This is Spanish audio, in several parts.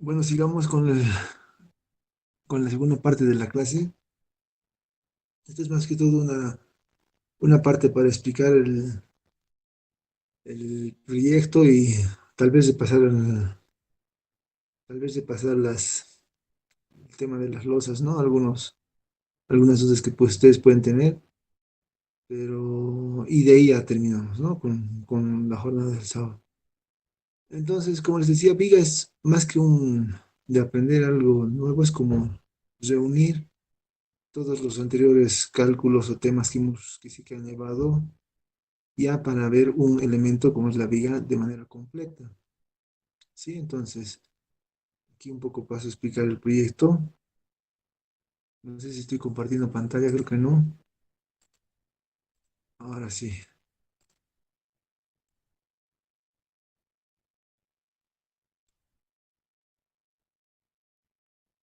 Bueno, sigamos con la segunda parte de la clase. Esto es más que todo una parte para explicar el proyecto y tal vez de pasar, tal vez de pasar el tema de las losas, ¿no? Algunas dudas que pues, ustedes pueden tener, pero y de ahí ya terminamos, ¿no? Con la jornada del sábado. Entonces, como les decía, Viga es más que de aprender algo nuevo, es como reunir todos los anteriores cálculos o temas que sí que han llevado ya para ver un elemento como es la viga de manera completa. ¿Sí? Entonces, aquí un poco paso a explicar el proyecto. No sé si estoy compartiendo pantalla, creo que no. Ahora sí,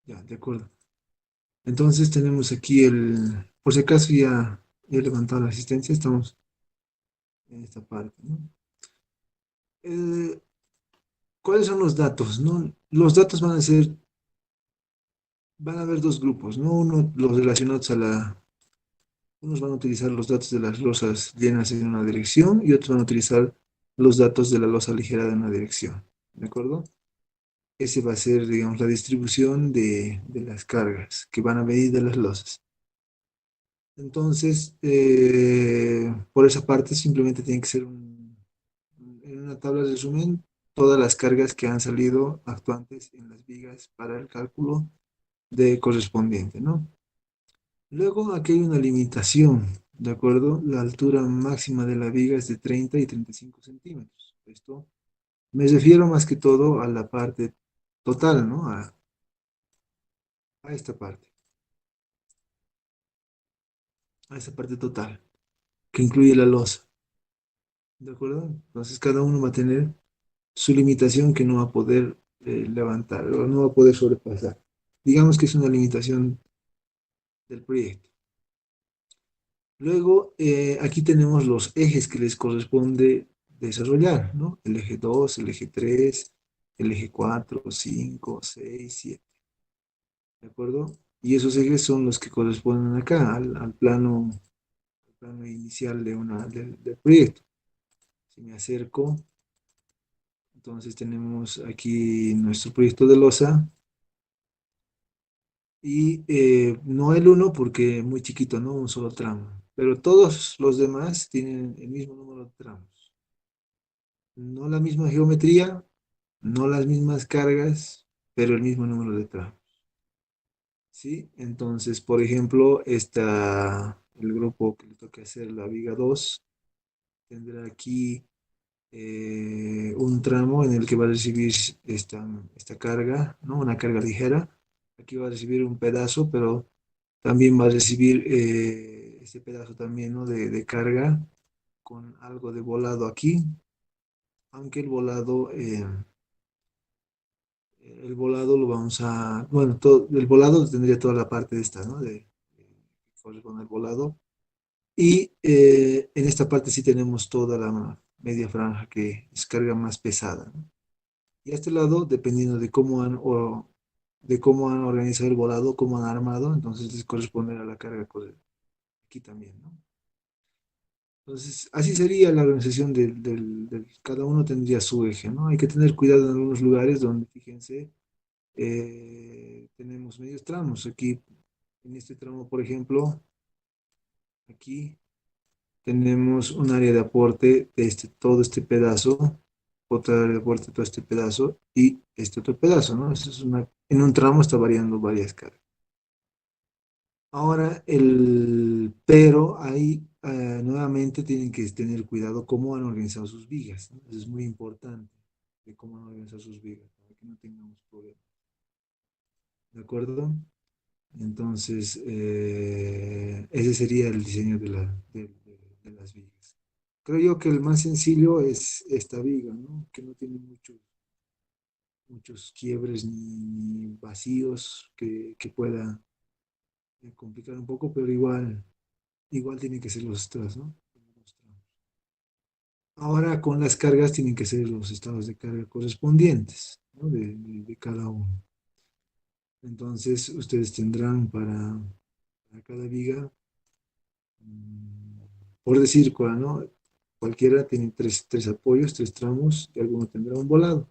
ya, de acuerdo. Entonces tenemos aquí por si acaso ya he levantado la asistencia, estamos en esta parte, ¿no? Eh, ¿Cuáles son los datos, no? Los datos van a haber dos grupos, ¿no? Los relacionados unos van a utilizar los datos de las losas llenas en una dirección y otros van a utilizar los datos de la losa aligerada en una dirección. ¿De acuerdo? Ese va a ser, digamos, la distribución de las cargas que van a venir de las losas. Entonces, por esa parte simplemente tiene que ser en una tabla de resumen todas las cargas que han salido actuantes en las vigas para el cálculo de correspondiente, ¿no? Luego aquí hay una limitación, ¿de acuerdo? La altura máxima de la viga es de 30 y 35 centímetros. Esto me refiero más que todo a la parte total, ¿no? A esta parte, a esta parte total, que incluye la losa, ¿de acuerdo? Entonces cada uno va a tener su limitación que no va a poder levantar o no va a poder sobrepasar. Digamos que es una limitación del proyecto. Luego, aquí tenemos los ejes que les corresponde desarrollar, ¿no? El eje 2, el eje 3, el eje 4, 5, 6, 7, ¿de acuerdo? Y esos ejes son los que corresponden acá, al plano inicial del proyecto. Si me acerco, entonces tenemos aquí nuestro proyecto de losa y no el uno porque es muy chiquito, ¿no? Un solo tramo, pero todos los demás tienen el mismo número de tramos. No la misma geometría, no las mismas cargas, pero el mismo número de tramos. ¿Sí? Entonces, por ejemplo, el grupo que le toque hacer la viga 2 tendrá aquí un tramo en el que va a recibir esta carga, ¿no? Una carga ligera. Aquí va a recibir un pedazo, pero también va a recibir este pedazo también, ¿no? De carga con algo de volado aquí, aunque el volado lo vamos a, bueno, el volado tendría toda la parte de esta, ¿no? Que corresponde al volado. Y en esta parte sí tenemos toda la media franja que es carga más pesada, ¿no? Y a este lado, dependiendo de cómo han organizado el volado, cómo han armado, entonces les corresponde a la carga aquí también, ¿no? Entonces, así sería la organización cada uno tendría su eje, ¿no? Hay que tener cuidado en algunos lugares donde, fíjense, tenemos medios tramos. Aquí, en este tramo, por ejemplo, aquí tenemos un área de aporte de todo este pedazo, otra área de aporte de todo este pedazo y este otro pedazo, ¿no? En un tramo está variando varias cargas. Ahora, pero ahí nuevamente tienen que tener cuidado cómo han organizado sus vigas, ¿no? Eso es muy importante, de cómo han organizado sus vigas, para que no tengamos problemas. ¿De acuerdo? Entonces, ese sería el diseño de las vigas. Creo yo que el más sencillo es esta viga, ¿no? Que no tiene muchos quiebres ni vacíos que pueda complicar un poco, pero igual tienen que ser los estados, ¿no? Ahora con las cargas tienen que ser los estados de carga correspondientes. ¿no? De cada uno. Entonces, ustedes tendrán para cada viga, mm, por decir cuál, ¿no? Cualquiera tiene tres apoyos, tres tramos, y alguno tendrá un volado.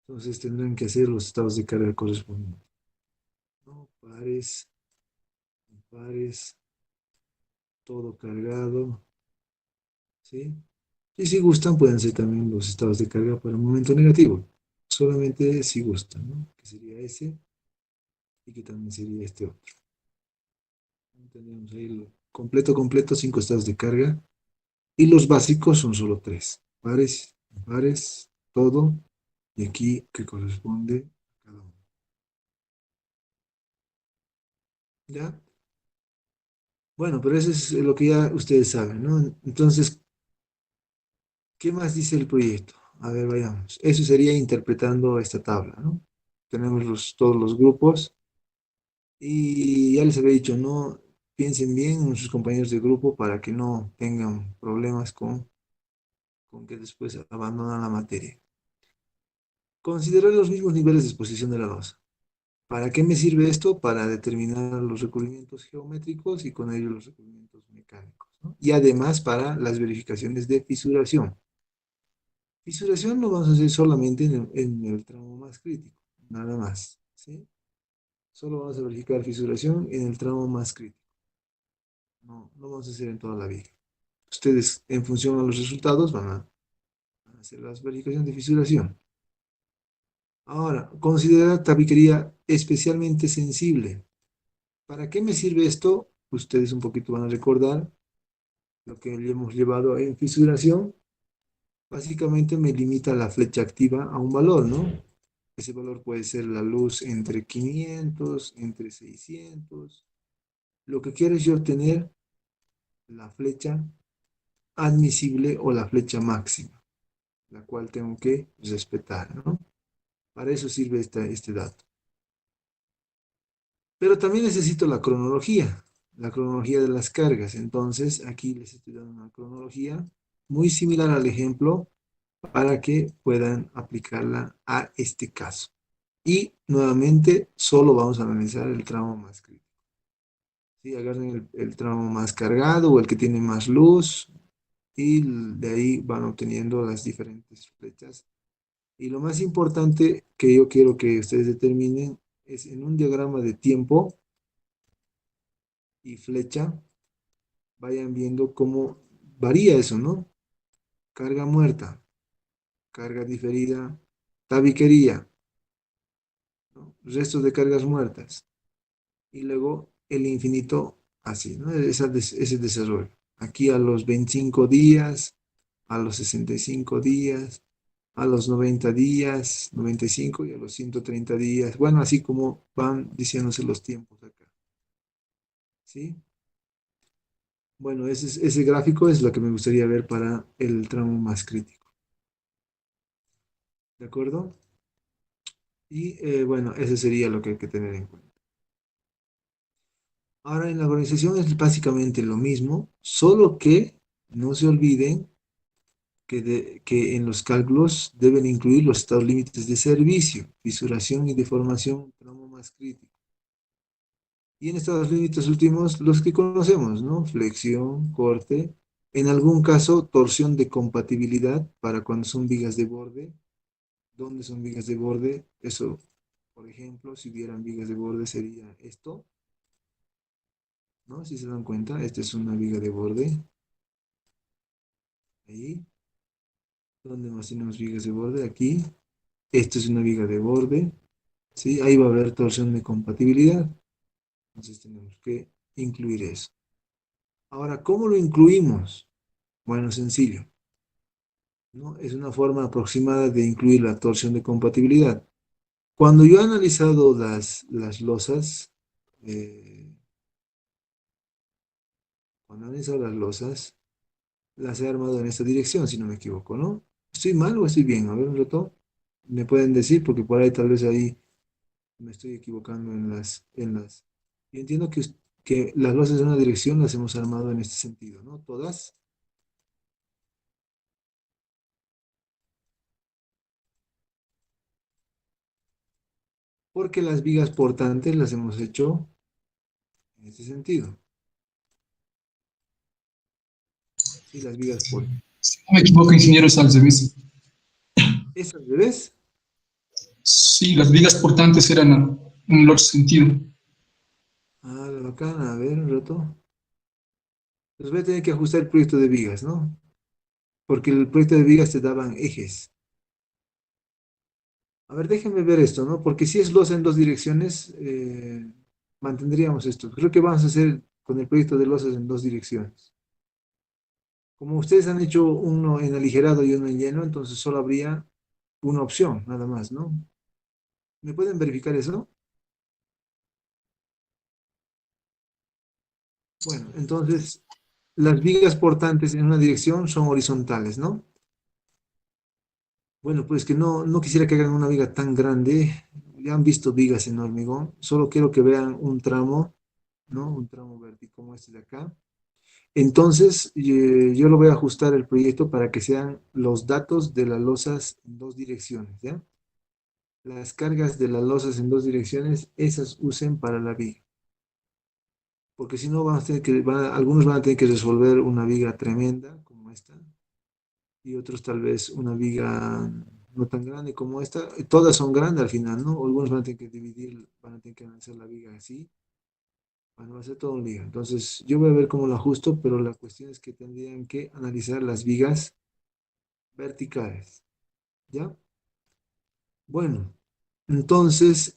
Entonces tendrán que hacer los estados de carga correspondientes, ¿no? Pares, impares, todo cargado, ¿sí? Y si gustan, pueden ser también los estados de carga para un momento negativo. Solamente si gustan, ¿no? Que sería ese y que también sería este otro. Tendríamos ahí el completo, cinco estados de carga. Y los básicos son solo tres. Pares, impares, todo. Y aquí que corresponde a cada uno. ¿Ya? Bueno, pero eso es lo que ya ustedes saben, ¿no? Entonces, ¿qué más dice el proyecto? A ver, vayamos. Eso sería interpretando esta tabla, ¿no? Tenemos todos los grupos y ya les había dicho, no piensen bien en sus compañeros de grupo para que no tengan problemas con que después abandonan la materia. Considerar los mismos niveles de exposición de la losa. ¿Para qué me sirve esto? Para determinar los recubrimientos geométricos y con ello los recubrimientos mecánicos, ¿no? Y además para las verificaciones de fisuración. Fisuración lo vamos a hacer solamente en el tramo más crítico, nada más, ¿sí? Solo vamos a verificar fisuración en el tramo más crítico. No, no vamos a hacer en toda la viga. Ustedes, en función a los resultados, van a hacer las verificaciones de fisuración. Ahora, considera tabiquería especialmente sensible. ¿Para qué me sirve esto? Ustedes un poquito van a recordar lo que le hemos llevado en fisuración. Básicamente me limita la flecha activa a un valor, ¿no? Ese valor puede ser la luz entre 500, entre 600. Lo que quiero es yo obtener la flecha admisible o la flecha máxima, la cual tengo que respetar, ¿no? Para eso sirve este dato. Pero también necesito la cronología de las cargas. Entonces, aquí les estoy dando una cronología muy similar al ejemplo para que puedan aplicarla a este caso. Y nuevamente, solo vamos a analizar el tramo más crítico. ¿Sí? Agarren el tramo más cargado o el que tiene más luz y de ahí van obteniendo las diferentes flechas. Y lo más importante que yo quiero que ustedes determinen es en un diagrama de tiempo y flecha, vayan viendo cómo varía eso, ¿no? Carga muerta, carga diferida, tabiquería, ¿no? Restos de cargas muertas. Y luego el infinito así, ¿no? Ese desarrollo. Aquí a los 25 días, a los 65 días, a los 90 días, 95 y a los 130 días. Bueno, así como van diciéndose los tiempos acá. ¿Sí? Bueno, ese gráfico es lo que me gustaría ver para el tramo más crítico. ¿De acuerdo? Y bueno, eso sería lo que hay que tener en cuenta. Ahora, en la organización es básicamente lo mismo, solo que no se olviden que en los cálculos deben incluir los estados límites de servicio, fisuración y deformación, tramo más crítico. Y en estados límites últimos, los que conocemos, ¿no? Flexión, corte, en algún caso, torsión de compatibilidad para cuando son vigas de borde. ¿Dónde son vigas de borde? Eso, por ejemplo, si hubieran vigas de borde sería esto, ¿no? Si se dan cuenta, esta es una viga de borde. Ahí. ¿Dónde más tenemos vigas de borde? Aquí. Esto es una viga de borde. ¿Sí? Ahí va a haber torsión de compatibilidad. Entonces tenemos que incluir eso. Ahora, ¿cómo lo incluimos? Bueno, sencillo, ¿no? Es una forma aproximada de incluir la torsión de compatibilidad. Cuando yo he analizado las losas, eh, cuando he analizado las losas, las he armado en esta dirección, si no me equivoco, ¿no? ¿Estoy mal o estoy bien? A ver, un rato. Me pueden decir, porque por ahí tal vez ahí me estoy equivocando en las. Yo entiendo que las losas de una dirección las hemos armado en este sentido, ¿no? Todas. porque las vigas portantes las hemos hecho en este sentido. Sí, las vigas portantes. Si no me equivoco, ingeniero, es al revés. ¿Es al revés? Sí, las vigas portantes eran en el otro sentido. Ah, la bacana, a ver, un rato. Pues voy a tener que ajustar el proyecto de vigas, ¿no? Porque el proyecto de vigas te daban ejes. A ver, déjenme ver esto, ¿no? Porque si es losa en dos direcciones, mantendríamos esto. Creo que vamos a hacer con el proyecto de losas en dos direcciones. Como ustedes han hecho uno en aligerado y uno en lleno, entonces solo habría una opción, nada más, ¿no? ¿Me pueden verificar eso? Bueno, entonces las vigas portantes en una dirección son horizontales, ¿no? Bueno, pues que no quisiera que hagan una viga tan grande. Ya han visto vigas en hormigón. Solo quiero que vean un tramo, ¿no? Un tramo vertical como este de acá. Entonces, yo lo voy a ajustar el proyecto para que sean los datos de las losas en dos direcciones, ¿ya? Las cargas de las losas en dos direcciones, esas usen para la viga. Porque si no, vamos a tener que, algunos van a tener que resolver una viga tremenda como esta, y otros tal vez una viga no tan grande como esta. Todas son grandes al final, ¿no? Algunos van a tener que dividir, van a tener que hacer la viga así. Bueno, va a ser todo un lío. Entonces, yo voy a ver cómo lo ajusto, pero la cuestión es que tendrían que analizar las vigas verticales, ¿ya? Bueno, entonces,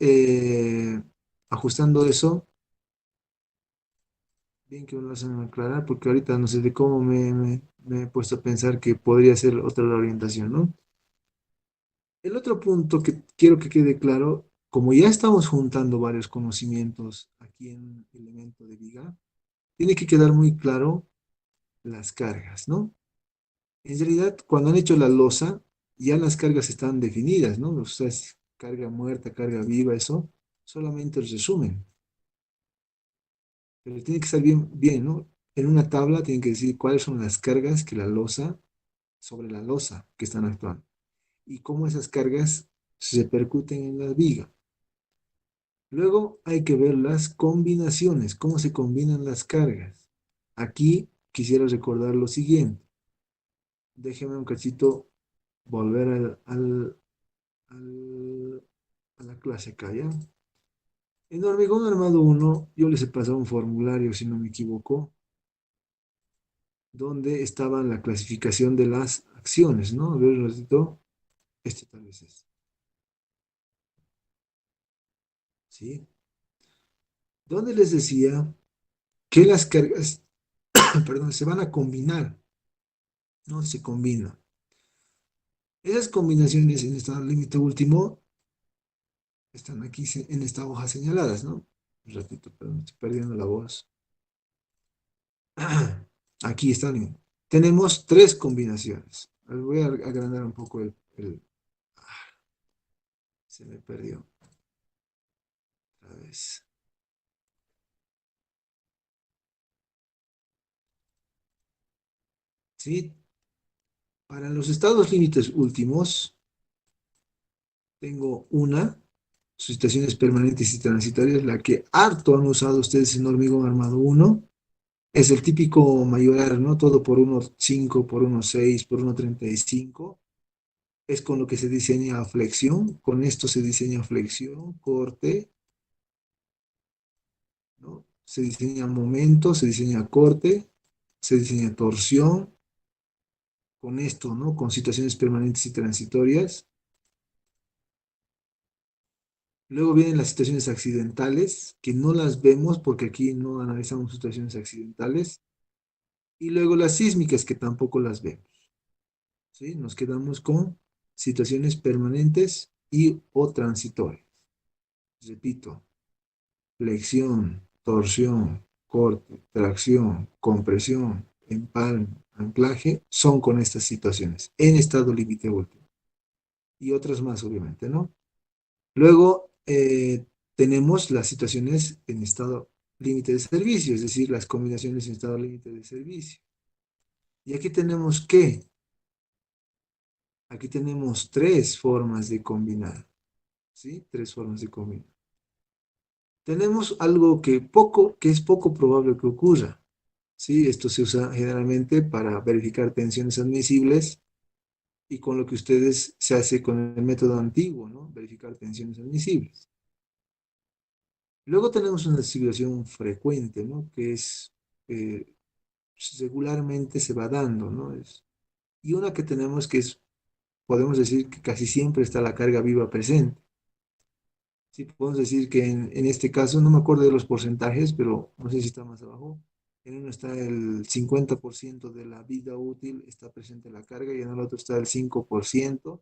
ajustando eso, bien que me lo hacen aclarar, porque ahorita no sé de cómo me he puesto a pensar que podría ser otra la orientación, ¿no? El otro punto que quiero que quede claro, como ya estamos juntando varios conocimientos aquí en el elemento de viga, tiene que quedar muy claro las cargas, ¿no? En realidad, cuando han hecho la losa, ya las cargas están definidas, ¿no? O sea, es carga muerta, carga viva, eso, solamente el resumen. Pero tiene que estar bien, bien, ¿no? En una tabla tienen que decir cuáles son las cargas que la losa, sobre la losa que están actuando. Y cómo esas cargas se repercuten en la viga. Luego hay que ver las combinaciones, cómo se combinan las cargas. Aquí quisiera recordar lo siguiente. Déjeme un cachito volver al- a la clase acá, ¿ya? En hormigón armado uno yo les he pasado un formulario, si no me equivoco, donde estaba la clasificación de las acciones, ¿no? A ver un ratito. Este tal vez es. ¿Sí? Donde les decía que las cargas, perdón, se van a combinar, no se combinan. Esas combinaciones en estado límite último están aquí en esta hoja señaladas, ¿no? Un ratito, perdón, estoy perdiendo la voz. Aquí están. Tenemos tres combinaciones. Voy a agrandar un poco se me perdió otra vez. ¿Sí? Para los estados límites últimos, tengo una, situaciones permanentes y transitorias, la que harto han usado ustedes en hormigón armado uno. Es el típico mayorar, ¿no? Todo por 1,5, por 1,6, por 1,35. Es con lo que se diseña flexión. Con esto se diseña flexión, corte, ¿no? Se diseña momento, se diseña corte, se diseña torsión. Con esto, ¿no? Con situaciones permanentes y transitorias. Luego vienen las situaciones accidentales, que no las vemos porque aquí no analizamos situaciones accidentales. Y luego las sísmicas, que tampoco las vemos. ¿Sí? Nos quedamos con situaciones permanentes y o transitorias. Repito, flexión, torsión, corte, tracción, compresión, empalme, anclaje, son con estas situaciones, en estado límite último. Y otras más, obviamente, ¿no? Luego tenemos las situaciones en estado límite de servicio, es decir, las combinaciones en estado límite de servicio. Y aquí tenemos ¿qué? Aquí tenemos tres formas de combinar. ¿sí? Tres formas de combinar. Tenemos algo que es poco probable que ocurra, ¿sí? Esto se usa generalmente para verificar tensiones admisibles y con lo que ustedes se hace con el método antiguo, ¿no? Verificar tensiones admisibles. Luego tenemos una situación frecuente, ¿no? Que es eh, regularmente se va dando, ¿no? Y una que tenemos que es, podemos decir que casi siempre está la carga viva presente. Sí, podemos decir que en este caso, no me acuerdo de los porcentajes, pero no sé si está más abajo. En uno está el 50% de la vida útil, está presente la carga, y en el otro está el 5%,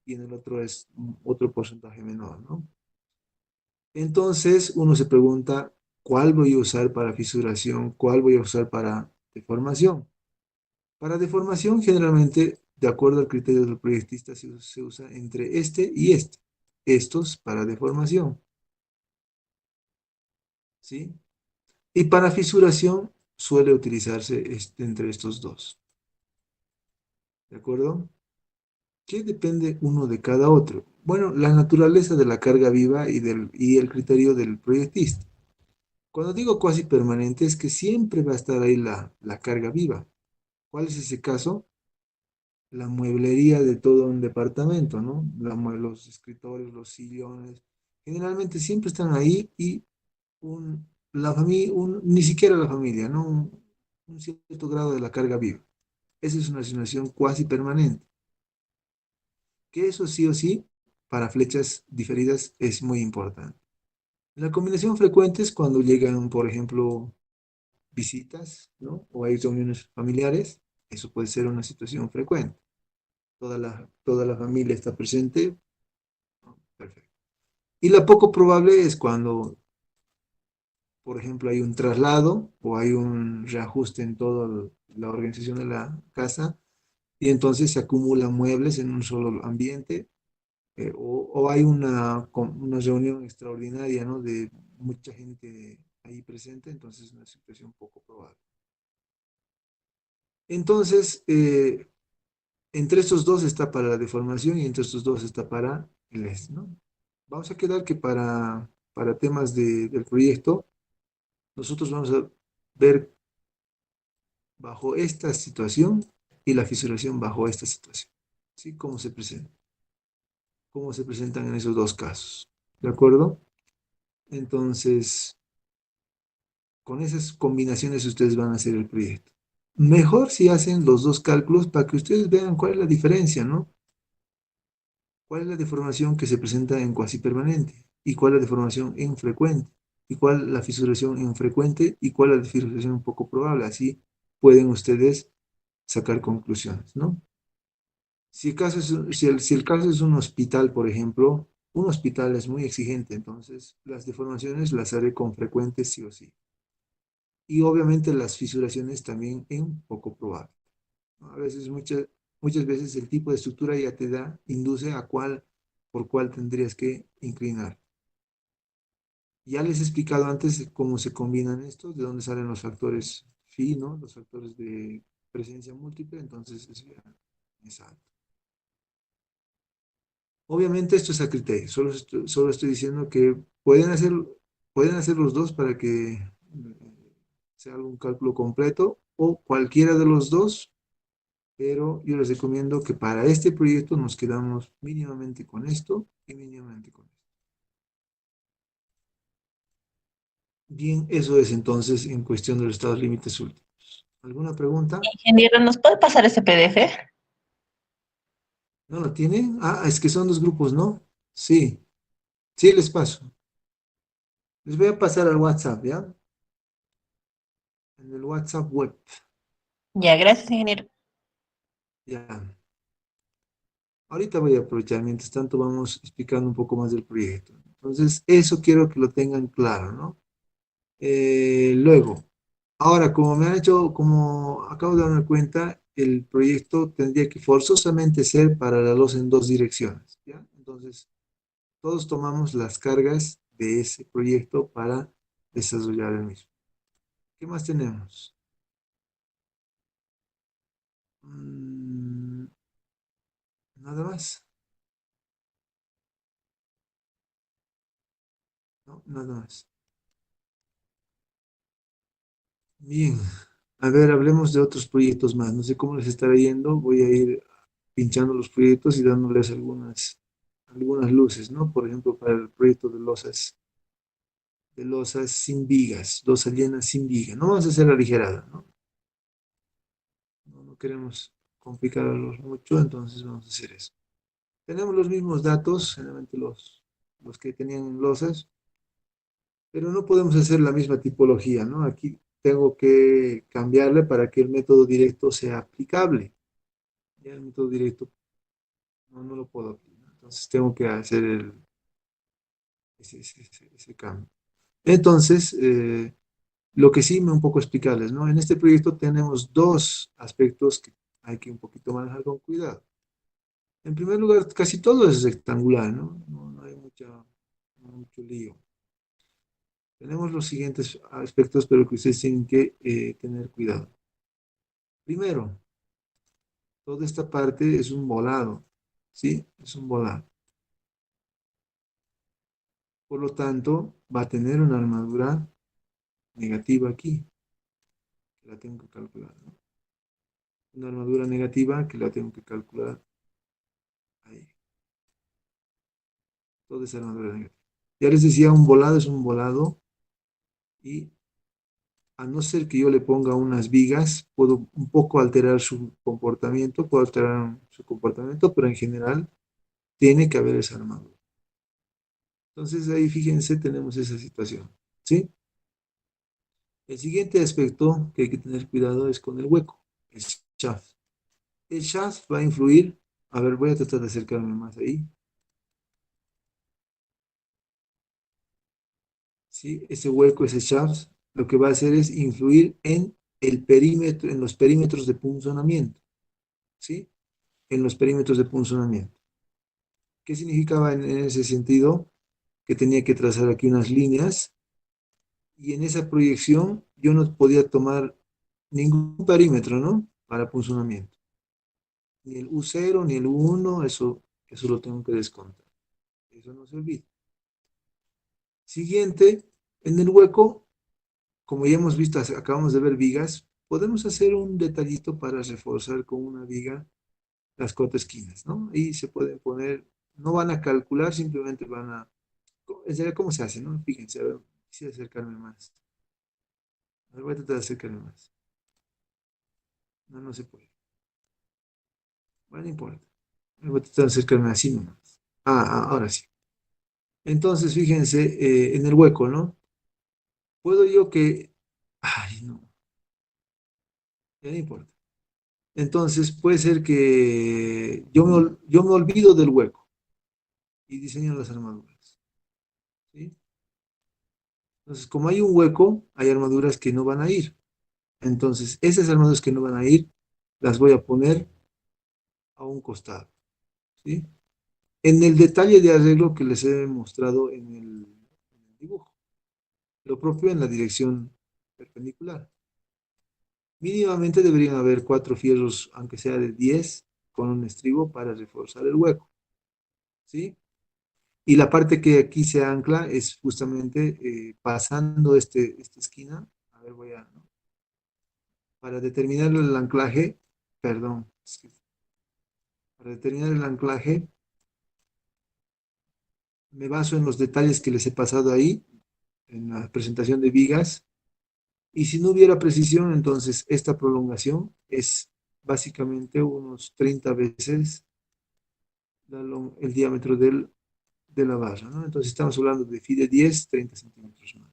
y en el otro es otro porcentaje menor, ¿no? Entonces uno se pregunta, ¿cuál voy a usar para fisuración? ¿Cuál voy a usar para deformación? Para deformación, generalmente, de acuerdo al criterio del proyectista, se usa entre este y este. Estos para deformación, ¿sí? Y para fisuración suele utilizarse entre estos dos, ¿de acuerdo? ¿Qué depende uno de cada otro? Bueno, la naturaleza de la carga viva y el criterio del proyectista. Cuando digo cuasi permanente es que siempre va a estar ahí la carga viva. ¿Cuál es ese caso? La mueblería de todo un departamento, ¿no? Los escritorios, los sillones, generalmente siempre están ahí y la familia, ni siquiera la familia, ¿no? Un cierto grado de la carga viva. Esa es una asignación cuasi permanente. Que eso sí o sí, para flechas diferidas, es muy importante. La combinación frecuente es cuando llegan, por ejemplo, visitas, ¿no? O hay reuniones familiares. Eso puede ser una situación frecuente. Toda la familia está presente. Perfecto. Y la poco probable es cuando, por ejemplo, hay un traslado o hay un reajuste en toda la organización de la casa y entonces se acumulan muebles en un solo ambiente, o hay una reunión extraordinaria, ¿no? De mucha gente ahí presente, entonces es una situación poco probable. Entonces, entre estos dos está para la deformación y entre estos dos está para el ¿no? Vamos a quedar que para temas del proyecto, nosotros vamos a ver bajo esta situación y la fisuración bajo esta situación. ¿Sí? Cómo se presentan en esos dos casos. ¿De acuerdo? Entonces, con esas combinaciones ustedes van a hacer el proyecto. Mejor si hacen los dos cálculos para que ustedes vean cuál es la diferencia, ¿no? ¿Cuál es la deformación que se presenta en cuasi permanente? ¿Y cuál es la deformación en frecuente? ¿Y cuál es la fisuración infrecuente? ¿Y cuál es la fisuración poco probable? Así pueden ustedes sacar conclusiones, ¿no? Si el caso es un hospital, por ejemplo, un hospital es muy exigente, entonces las deformaciones las haré con frecuente sí o sí. Y obviamente las fisuraciones también en poco probable, ¿no? A veces, muchas veces el tipo de estructura ya te induce a por cuál tendrías que inclinar. Ya les he explicado antes cómo se combinan estos, de dónde salen los factores phi, ¿no? Los factores de presencia múltiple, entonces eso ya es alto. Obviamente esto es a criterio, solo estoy diciendo que pueden hacer los dos para que sea un cálculo completo o cualquiera de los dos, pero yo les recomiendo que para este proyecto nos quedamos mínimamente con esto y mínimamente con esto. Bien, eso es entonces en cuestión de los estados límites últimos. ¿Alguna pregunta? Ingeniero, ¿nos puede pasar ese PDF? ¿No lo tienen? Ah, es que son dos grupos, ¿no? Sí, sí les paso. Les voy a pasar al WhatsApp, ¿ya? En el WhatsApp web. Ya, gracias, ingeniero. Ya. Ahorita voy a aprovechar, mientras tanto vamos explicando un poco más del proyecto. Entonces, eso quiero que lo tengan claro, ¿no? Luego, ahora, como acabo de darme cuenta, el proyecto tendría que forzosamente ser para la luz en dos direcciones, ¿ya? Entonces, todos tomamos las cargas de ese proyecto para desarrollar el mismo. ¿Qué más tenemos? Mm, nada más. ¿no? Nada más. Bien, a ver, hablemos de otros proyectos más. No sé cómo les estará yendo. Voy a ir pinchando los proyectos y dándoles algunas luces, ¿no? Por ejemplo, para el proyecto de losas sin vigas, losa llena sin viga. No vamos a hacer aligerada, ¿no? No queremos complicarlos mucho, entonces vamos a hacer eso. Tenemos los mismos datos, generalmente los que tenían losas, pero no podemos hacer la misma tipología, ¿no? Aquí tengo que cambiarle para que el método directo sea aplicable. Ya el método directo no lo puedo aplicar. Entonces tengo que hacer ese cambio. Entonces, lo que sí me un poco explicarles, ¿no? En este proyecto tenemos dos aspectos que hay que un poquito manejar con cuidado. En primer lugar, casi todo es rectangular, ¿no? No hay mucho lío. Tenemos los siguientes aspectos, pero que ustedes tienen que tener cuidado. Primero, toda esta parte es un volado, ¿sí? Es un volado. Por lo tanto, va a tener una armadura negativa aquí, que la tengo que calcular, ¿no? Una armadura negativa que la tengo que calcular ahí. Toda esa armadura negativa. Ya les decía, un volado es un volado y a no ser que yo le ponga unas vigas, puedo un poco alterar su comportamiento, pero en general tiene que haber esa armadura. Entonces ahí fíjense, tenemos esa situación, ¿sí? El siguiente aspecto que hay que tener cuidado es con el hueco, el shaft. El shaft va a influir, a ver, voy a tratar de acercarme más ahí, ¿sí? Ese hueco, ese shaft, lo que va a hacer es influir en el perímetro, en los perímetros de punzonamiento, ¿sí? En los perímetros de punzonamiento. ¿Qué significaba en ese sentido? Que tenía que trazar aquí unas líneas y en esa proyección yo no podía tomar ningún perímetro, ¿no? Para punzonamiento. Ni el U0, ni el U1, eso lo tengo que descontar. Eso no se olvida. Siguiente, en el hueco, como ya hemos visto, acabamos de ver vigas, podemos hacer un detallito para reforzar con una viga las cuatro esquinas, ¿no? Y se pueden poner, no van a calcular, simplemente van a, ¿cómo se hace, no? Fíjense, a ver, quisiera acercarme más. A ver, voy a tratar de acercarme más. No se puede. Bueno, no importa. Voy a tratar de acercarme así nomás. Ahora sí. Entonces, fíjense, en el hueco, ¿no? Puedo yo que... Ay, no, ya no importa. Entonces, puede ser que yo me olvido del hueco y diseño las armaduras, ¿sí? Entonces, como hay un hueco, hay armaduras que no van a ir. Entonces, esas armaduras que no van a ir, las voy a poner a un costado, ¿sí? En el detalle de arreglo que les he mostrado en el dibujo. Lo propio en la dirección perpendicular. Mínimamente deberían haber 4 fierros, aunque sea de 10, con un estribo para reforzar el hueco, ¿sí? Y la parte que aquí se ancla es justamente pasando esta esquina. A ver, ¿no? Para determinar el anclaje, perdón, para determinar el anclaje, me baso en los detalles que les he pasado ahí, en la presentación de vigas. Y si no hubiera precisión, entonces esta prolongación es básicamente unos 30 veces el diámetro de la barra, ¿no? Entonces estamos hablando de fi de 10, 30 centímetros más.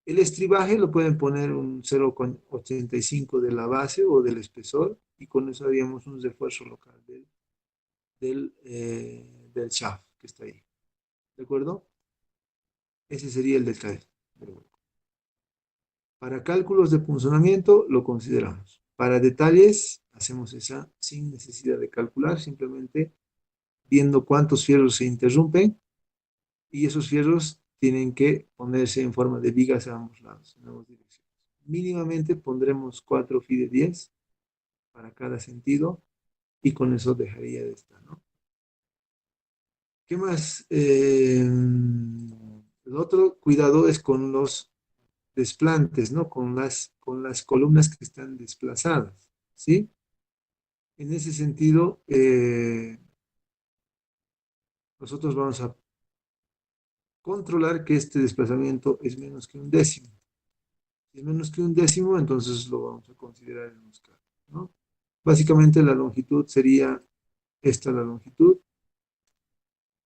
El estribaje lo pueden poner un 0,85 de la base o del espesor y con eso haríamos un refuerzo local del shaft que está ahí. ¿De acuerdo? Ese sería el detalle. Para cálculos de punzonamiento lo consideramos. Para detalles hacemos esa sin necesidad de calcular, simplemente viendo cuántos fierros se interrumpen y esos fierros tienen que ponerse en forma de vigas a ambos lados, en ambas direcciones. Mínimamente pondremos 4 fi de 10 para cada sentido y con eso dejaría de estar, ¿no? ¿Qué más? Les El otro cuidado es con los desplantes, ¿no? Con las columnas que están desplazadas, ¿sí? En ese sentido, nosotros vamos a controlar que este desplazamiento es menos que un décimo. Si es menos que un décimo, entonces lo vamos a considerar en los cálculos, ¿no? Básicamente la longitud sería esta la longitud,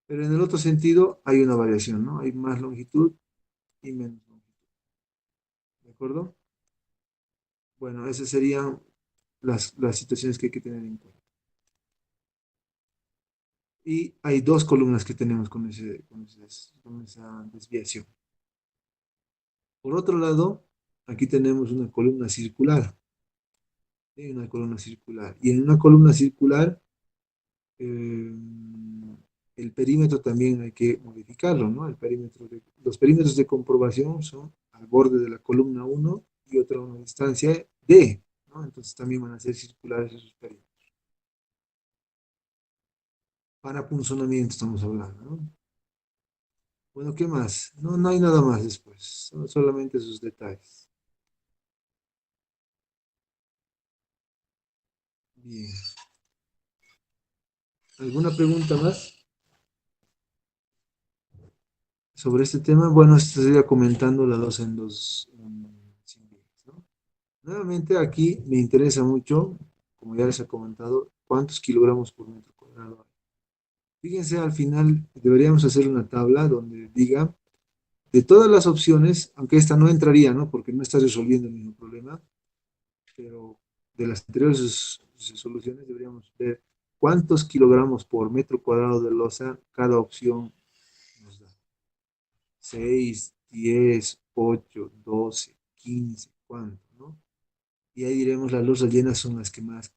pero en el otro sentido hay una variación, ¿no? Hay más longitud y menos longitud, ¿de acuerdo? Bueno, esas serían las situaciones que hay que tener en cuenta. Y hay dos columnas que tenemos con esa desviación. Por otro lado, aquí tenemos una columna circular. ¿Sí? Una columna circular. Y en una columna circular, eh, el perímetro también hay que modificarlo, ¿no? Los perímetros de comprobación son al borde de la columna 1 y otra a una distancia D, ¿no? Entonces también van a ser circulares esos perímetros. Para punzonamiento estamos hablando, ¿no? Bueno, ¿qué más? No, no hay nada más después, son solamente esos detalles. Bien. ¿Alguna pregunta más sobre este tema? Bueno, esto sería comentando la 2 en 2, ¿no? Nuevamente aquí me interesa mucho, como ya les he comentado, cuántos kilogramos por metro cuadrado hay. Fíjense, al final deberíamos hacer una tabla donde diga de todas las opciones, aunque esta no entraría, ¿no? Porque no está resolviendo el mismo problema, pero de las anteriores soluciones deberíamos ver cuántos kilogramos por metro cuadrado de losa cada opción nos da. 6, 10, 8, 12, 15, ¿cuánto, no? Y ahí diremos las losas llenas son las que más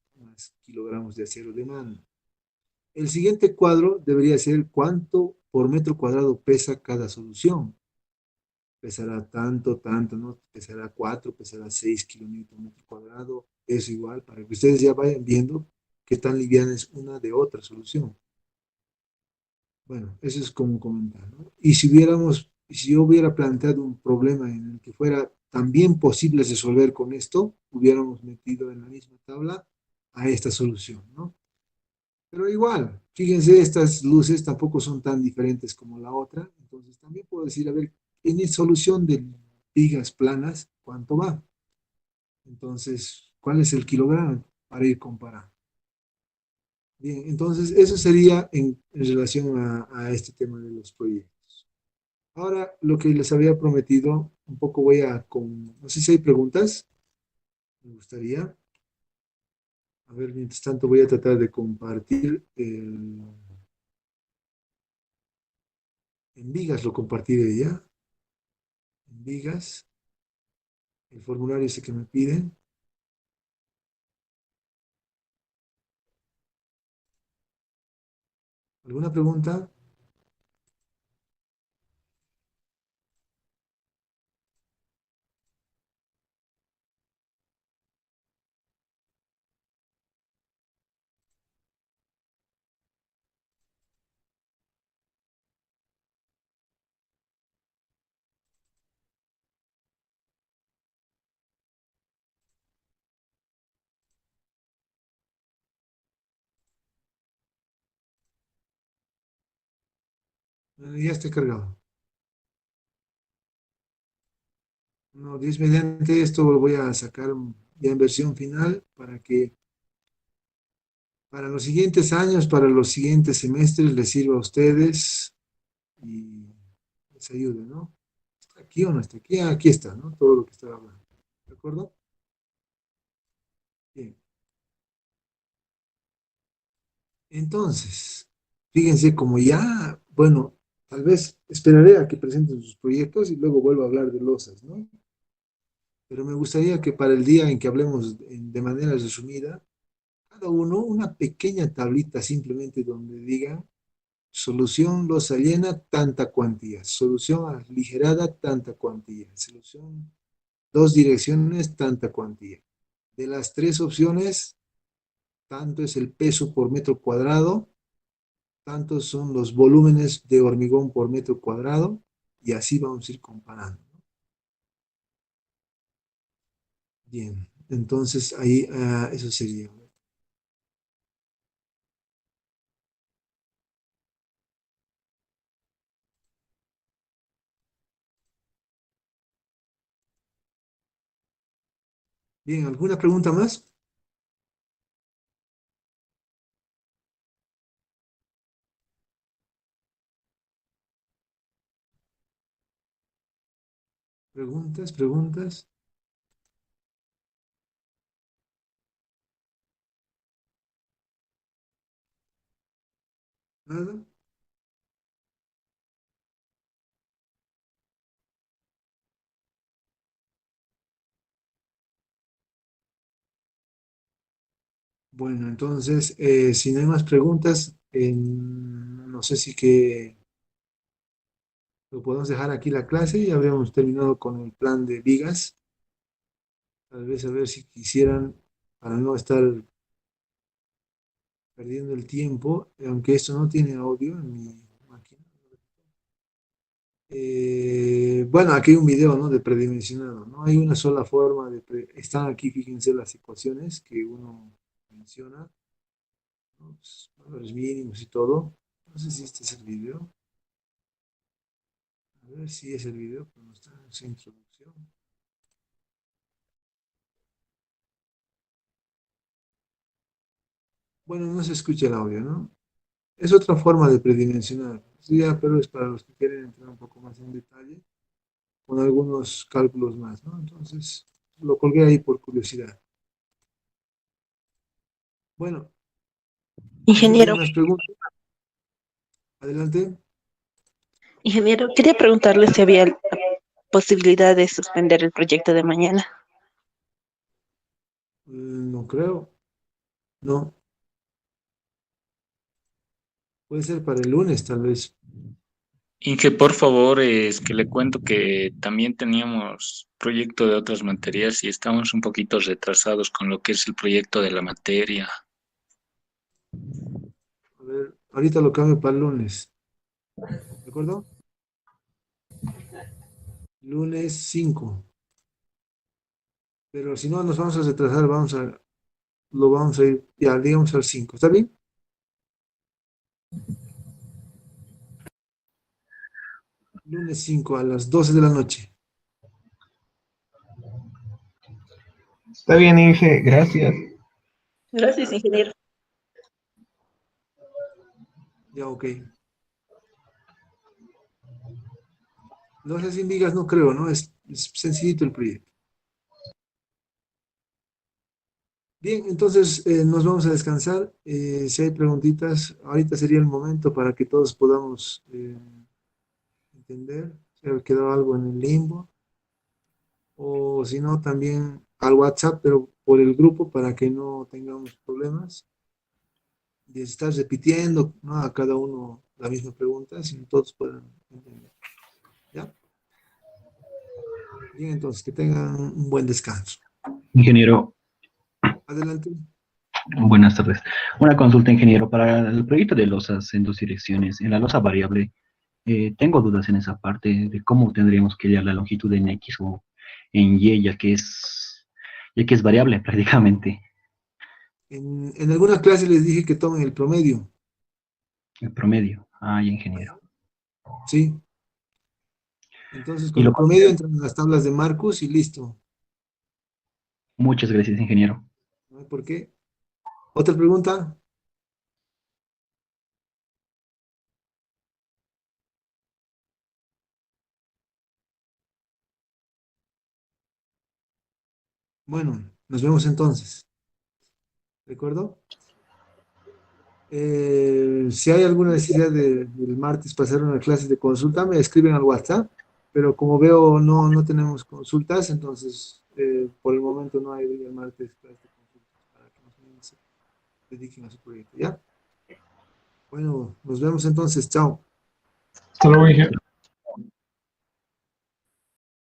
kilogramos de acero demandan. El siguiente cuadro debería ser cuánto por metro cuadrado pesa cada solución. Pesará tanto, tanto, ¿no? Pesará 4, pesará 6 kilómetros por metro cuadrado. Es igual, para que ustedes ya vayan viendo qué tan liviana es una de otra solución. Bueno, eso es como un comentario, ¿no? Y si yo hubiera planteado un problema en el que fuera también posible resolver con esto, hubiéramos metido en la misma tabla a esta solución, ¿no? Pero igual, fíjense, estas luces tampoco son tan diferentes como la otra, entonces también puedo decir, a ver, en solución de vigas planas, ¿cuánto va? Entonces, ¿cuál es el kilogramo para ir comparando? Bien, entonces eso sería en relación a este tema de los proyectos. Ahora, lo que les había prometido, un poco no sé si hay preguntas, me gustaría. A ver, mientras tanto voy a tratar de compartir en Vigas lo compartiré ya. En Vigas, el formulario ese que me piden. ¿Alguna pregunta? Ya está cargado. No, Dios mediante esto lo voy a sacar ya en versión final para que para los siguientes años, para los siguientes semestres les sirva a ustedes y les ayude, ¿no? ¿Está aquí o no está aquí? Ah, aquí está, ¿no? Todo lo que estaba hablando. ¿De acuerdo? Bien. Entonces, fíjense como ya, bueno, tal vez esperaré a que presenten sus proyectos y luego vuelvo a hablar de losas, ¿no? Pero me gustaría que para el día en que hablemos de manera resumida, cada uno una pequeña tablita simplemente donde diga solución losa llena, tanta cuantía, solución aligerada, tanta cuantía, solución dos direcciones, tanta cuantía. De las tres opciones, tanto es el peso por metro cuadrado, tantos son los volúmenes de hormigón por metro cuadrado y así vamos a ir comparando. Bien, entonces ahí eso sería. Bien, ¿alguna pregunta más? Preguntas, preguntas. Nada. Bueno, entonces, si no hay más preguntas, no sé si que lo podemos dejar aquí la clase y habríamos terminado con el plan de vigas. Tal vez a ver si quisieran, para no estar perdiendo el tiempo, aunque esto no tiene audio en mi máquina. Bueno, aquí hay un video, ¿no? De predimensionado, ¿no? Hay una sola forma están aquí, fíjense las ecuaciones que uno menciona, ¿no? Pues, valores mínimos y todo. No sé si este es el video. A ver si es el video, pero no está en esa introducción. Bueno, no se escucha el audio, ¿no? Es otra forma de predimensionar. Sí, ya, pero es para los que quieren entrar un poco más en detalle, con algunos cálculos más, ¿no? Entonces, lo colgué ahí por curiosidad. Bueno, no sé si hay Ingeniero, más preguntas. Adelante. ingeniero, quería preguntarle si había la posibilidad de suspender el proyecto de mañana. No creo. No. Puede ser para el lunes, tal vez. Inge, por favor, es que le cuento que también teníamos proyecto de otras materias y estamos un poquito retrasados con lo que es el proyecto de la materia. A ver, ahorita lo cambio para el lunes. ¿De acuerdo? Lunes 5. Pero si no nos vamos a retrasar, lo vamos a ir, ya, digamos al 5. ¿Está bien? Lunes 5 a las 12 de la noche. Está bien, Inge, gracias. Gracias, ingeniero. Ya, ok. No sé sin vigas, no creo, ¿no? Es sencillito el proyecto. Bien, entonces nos vamos a descansar. Si hay preguntitas, ahorita sería el momento para que todos podamos entender si ha quedado algo en el limbo, o si no, también al WhatsApp, pero por el grupo para que no tengamos problemas de estar repitiendo, ¿no? A cada uno la misma pregunta, sino todos puedan entender. ¿Ya? Bien, entonces que tengan un buen descanso. Ingeniero, Adelante. buenas tardes. Una consulta, ingeniero, para el proyecto de losas en dos direcciones, en la losa variable, tengo dudas en esa parte de cómo tendríamos que hallar la longitud en X o en Y, ya que es variable prácticamente, En alguna clase les dije que tomen el promedio, el promedio. Ay, ingeniero. ¿sí? Entonces Y con lo el promedio considero. entran en las tablas de Marcus y listo. Muchas gracias, ingeniero. ¿No hay por qué? ¿Otra pregunta? Bueno, nos vemos entonces. ¿De acuerdo? Si hay alguna necesidad del martes pasar una clase de consulta, me escriben al WhatsApp, pero como veo no tenemos consultas, entonces por el momento no hay el martes clase de consultas para que los niños se dediquen a su proyecto, ¿ya? Bueno, nos vemos entonces, chao. Hasta luego, Inge.